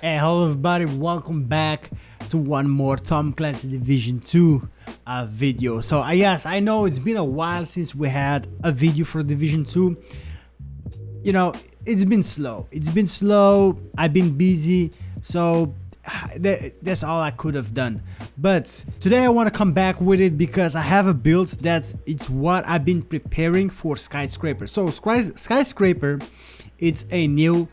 Hey, hello everybody, welcome back to one more Tom Clancy Division 2 video. So yes, I know it's been a while since we had a video for Division 2. You know, it's been slow. I've been busy, so that's all I could have done. But today I want to come back with it because I have a build it's what I've been preparing for Skyscraper. So Skyscraper, it's a new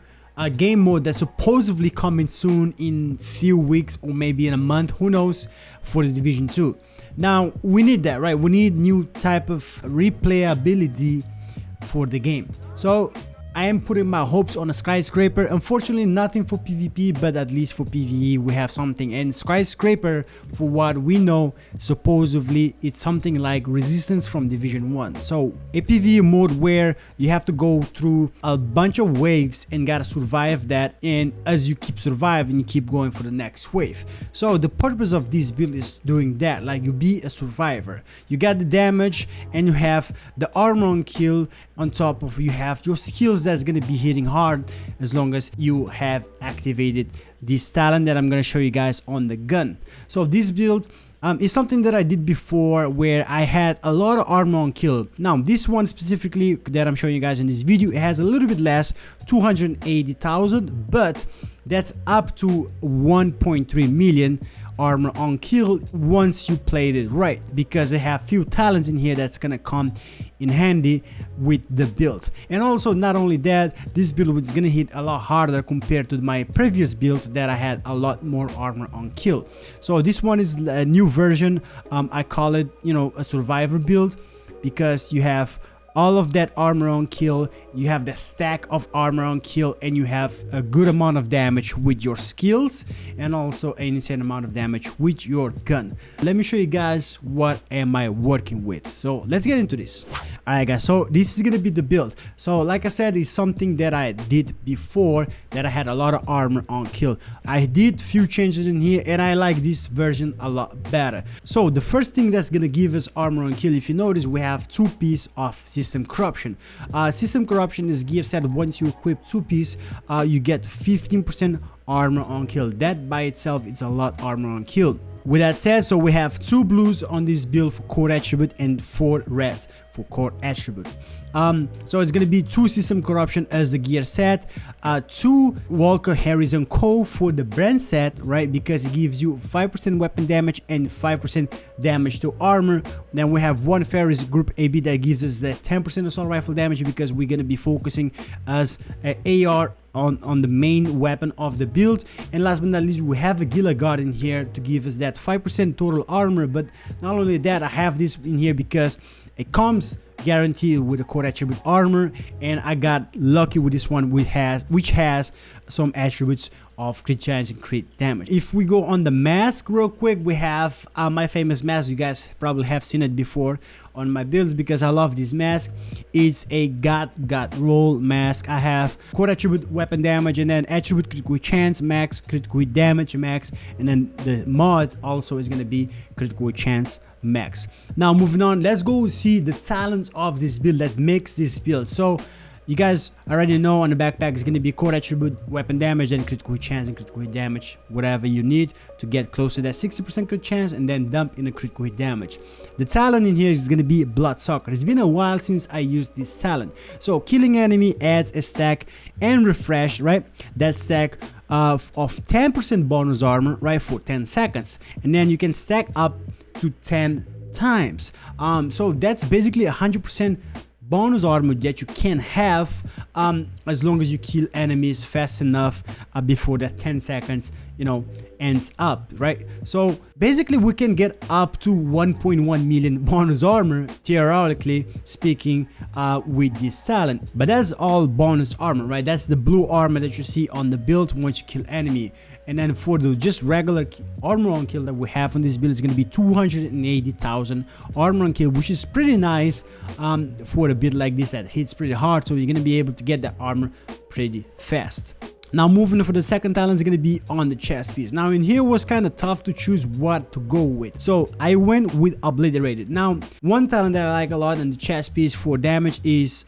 game mode that's supposedly coming soon in few weeks or maybe in a month, who knows, for the Division 2. Now we need that, right? We need new type of replayability for the game. So I am putting my hopes on a Skyscraper. Unfortunately, nothing for PvP, but at least for PvE we have something. And Skyscraper, for what we know, supposedly it's something like Resistance from Division 1. So a PvE mode where you have to go through a bunch of waves and gotta survive that, and as you keep surviving you keep going for the next wave. So the purpose of this build is doing that, like you be a survivor. You got the damage and you have the armor on kill, on top of you have your skills that's gonna be hitting hard as long as you have activated this talent that I'm gonna show you guys on the gun. So this build is something that I did before where I had a lot of armor on kill. Now this one specifically that I'm showing you guys in this video, it has a little bit less, 280,000, but that's up to 1.3 million armor on kill once you played it right, because they have few talents in here that's gonna come in handy with the build. And also, not only that, this build is gonna hit a lot harder compared to my previous build that I had a lot more armor on kill. So this one is a new version. I call it, you know, a survivor build, because you have all of that armor on kill, you have the stack of armor on kill, and you have a good amount of damage with your skills, and also an insane amount of damage with your gun. Let me show you guys what am I working with. So let's get into this. Alright guys, so this is gonna be the build. So like I said, it's something that I did before, that I had a lot of armor on kill. I did few changes in here and I like this version a lot better. So the first thing that's gonna give us armor on kill, if you notice, we have 2-piece of system corruption. System corruption is gear set. Once you equip 2-piece, you get 15% armor on kill. That by itself, it's a lot armor on kill. With that said, so we have 2 blues on this build for core attribute and 4 reds for core attribute. So it's gonna be 2 system corruption as the gear set, 2 Walker Harrison Co for the brand set, right, because it gives you 5% weapon damage and 5% damage to armor. Then we have 1 Ferris Group AB that gives us the 10% assault rifle damage, because we're gonna be focusing as a AR on the main weapon of the build. And last but not least, we have a Gila Guard in here to give us that 5% total armor. But not only that, I have this in here because it comes guaranteed with a core attribute armor, and I got lucky with this one, which has some attributes of crit chance and crit damage. If we go on the mask real quick, we have my famous mask. You guys probably have seen it before on my builds because I love this mask. It's a got roll mask. I have core attribute weapon damage, and then attribute critical chance max, critical damage max, and then the mod also is going to be critical chance max. Now moving on, let's go see the talents of this build that makes this build. So you guys already know on the backpack is going to be core attribute weapon damage, and critical chance and critical hit damage, whatever you need to get close to that 60% crit chance, and then dump in a critical hit damage. The talent in here is going to be Bloodsucker. It's been a while since I used this talent. So killing enemy adds a stack and refresh, right? That stack of 10% bonus armor, right, for 10 seconds, and then you can stack up to 10 times. So that's basically 100% bonus armor that you can have as long as you kill enemies fast enough before that 10 seconds, you know, ends up, right? So basically we can get up to 1.1 million bonus armor, theoretically speaking, with this talent. But that's all bonus armor, right? That's the blue armor that you see on the build once you kill enemy. And then for the just regular armor on kill that we have on this build, is going to be 280,000 armor on kill, which is pretty nice for a build like this that hits pretty hard. So you're going to be able to get that armor pretty fast. Now moving for the second talent is going to be on the chest piece. Now in here was kind of tough to choose what to go with, so I went with Obliterated. Now one talent that I like a lot in the chest piece for damage is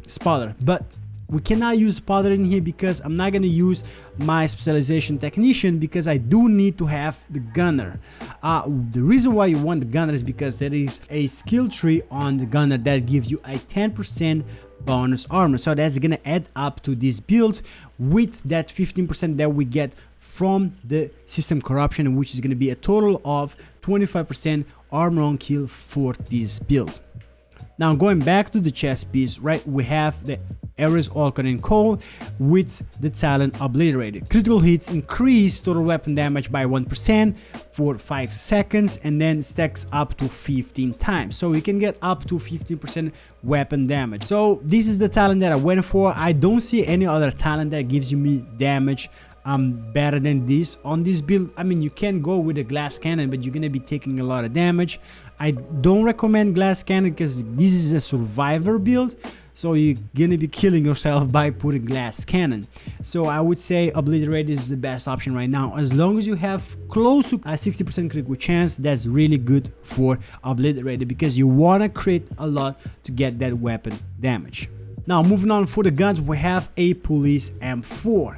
Spotter, but we cannot use spotter in here because I'm not going to use my specialization technician because I do need to have the gunner. The reason why you want the gunner is because there is a skill tree on the gunner that gives you a 10% bonus armor, so that's going to add up to this build with that 15% that we get from the system corruption, which is going to be a total of 25% armor on kill for this build. Now going back to the chest piece, right, we have the Ares Alcon and Cole with the talent Obliterated. Critical hits increase total weapon damage by 1% for 5 seconds and then stacks up to 15 times. So you can get up to 15% weapon damage. So this is the talent that I went for. I don't see any other talent that gives you me damage better than this on this build. I mean, you can go with a glass cannon, but you're gonna be taking a lot of damage. I don't recommend glass cannon because this is a survivor build, so you're gonna be killing yourself by putting glass cannon. So I would say Obliterate is the best option right now. As long as you have close to a 60% critical chance, that's really good for Obliterated because you want to create a lot to get that weapon damage. Now moving on for the guns, we have a Police M4.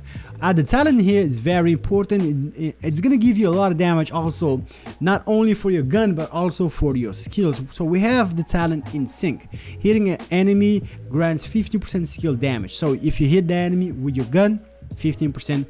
The talent here is very important. It's gonna give you a lot of damage also, not only for your gun but also for your skills. So we have the talent In Sync. Hitting an enemy grants 50% skill damage. So if you hit the enemy with your gun, 15%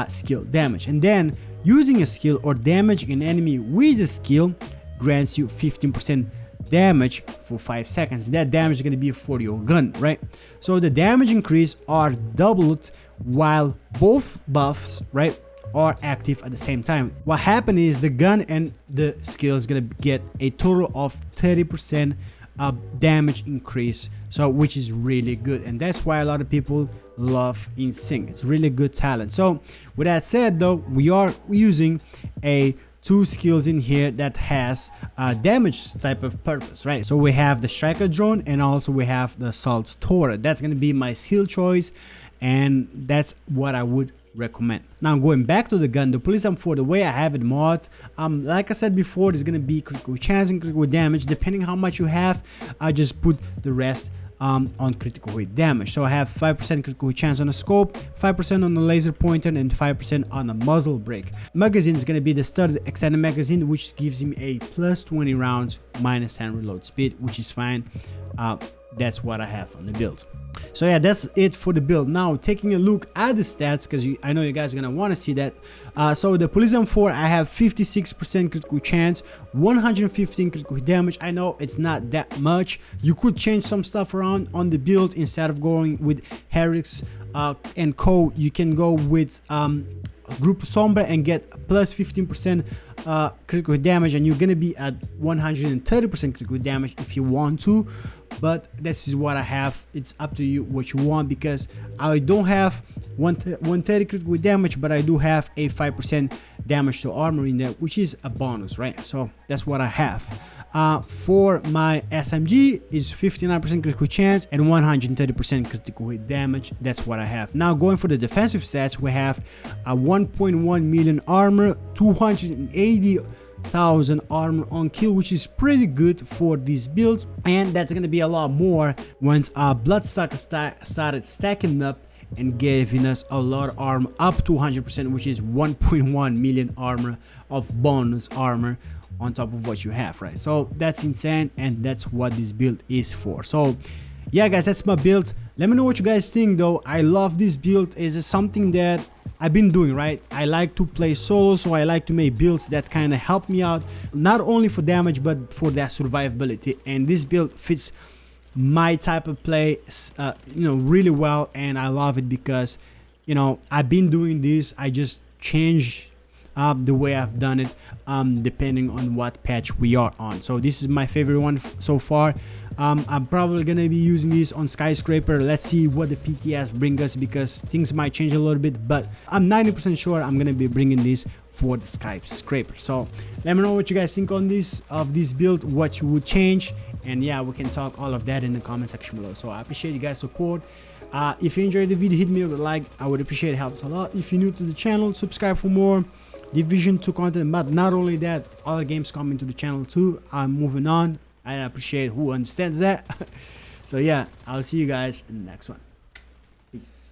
skill damage, and then using a skill or damaging an enemy with a skill grants you 15% damage for 5 seconds. That damage is going to be for your gun, right? So the damage increase are doubled while both buffs, right, are active at the same time. What happened is the gun and the skill is going to get a total of 30% damage increase, so which is really good, and that's why a lot of people love In Sync. It's really good talent. So with that said though, we are using a 2 skills in here that has damage type of purpose, right? So we have the Striker Drone and also we have the Assault Turret. That's going to be my skill choice, and that's what I would recommend. Now going back to the gun, the Police M4, the way I have it mod, like I said before, there's going to be critical chance and critical damage. Depending how much you have, I just put the rest on critical hit damage. So I have 5% critical hit chance on a scope, 5% on the laser pointer, and 5% on a muzzle brake. Magazine is going to be the studded extended magazine, which gives me a plus 20 rounds, minus 10 reload speed, which is fine. That's what I have on the build. So yeah, that's it for the build. Now taking a look at the stats, because I know you guys are gonna want to see that. So the Police M4, I have 56% critical chance, 115 critical damage. I know it's not that much. You could change some stuff around on the build. Instead of going with Herix and Co, you can go with Group Sombra and get plus 15% critical damage, and you're gonna be at 130% critical damage if you want to, but this is what I have. It's up to you what you want, because I don't have 130 critical damage, but I do have a 5% damage to armor in there, which is a bonus, right? So that's what I have. For my SMG is 59% critical chance and 130% critical hit damage. That's what I have. Now going for the defensive stats, we have a 1.1 million armor, 280,000 armor on kill, which is pretty good for this build, and that's gonna be a lot more once our Bloodsucker started stacking up and giving us a lot of armor up to 100%, which is 1.1 million armor of bonus armor on top of what you have, right? So that's insane, and that's what this build is for. So yeah guys, that's my build. Let me know what you guys think though. I love this build. It's something that I've been doing, right? I like to play solo, so I like to make builds that kind of help me out, not only for damage but for that survivability, and this build fits my type of play really well, and I love it because I've been doing this. I just change the way I've done it depending on what patch we are on. So this is my favorite one so far. I'm probably gonna be using this on Skyscraper. Let's see what the PTS bring us, because things might change a little bit, but I'm 90% sure I'm gonna be bringing this for the Skyscraper. So let me know what you guys think on this build, what you would change, and yeah, we can talk all of that in the comment section below. So I appreciate you guys' support. If you enjoyed the video, hit me with a like. I would appreciate it. Helps a lot. If you're new to the channel, subscribe for more Division 2 content, but not only that, other games coming to the channel too. I'm moving on. I appreciate who understands that. So yeah, I'll see you guys in the next one. Peace.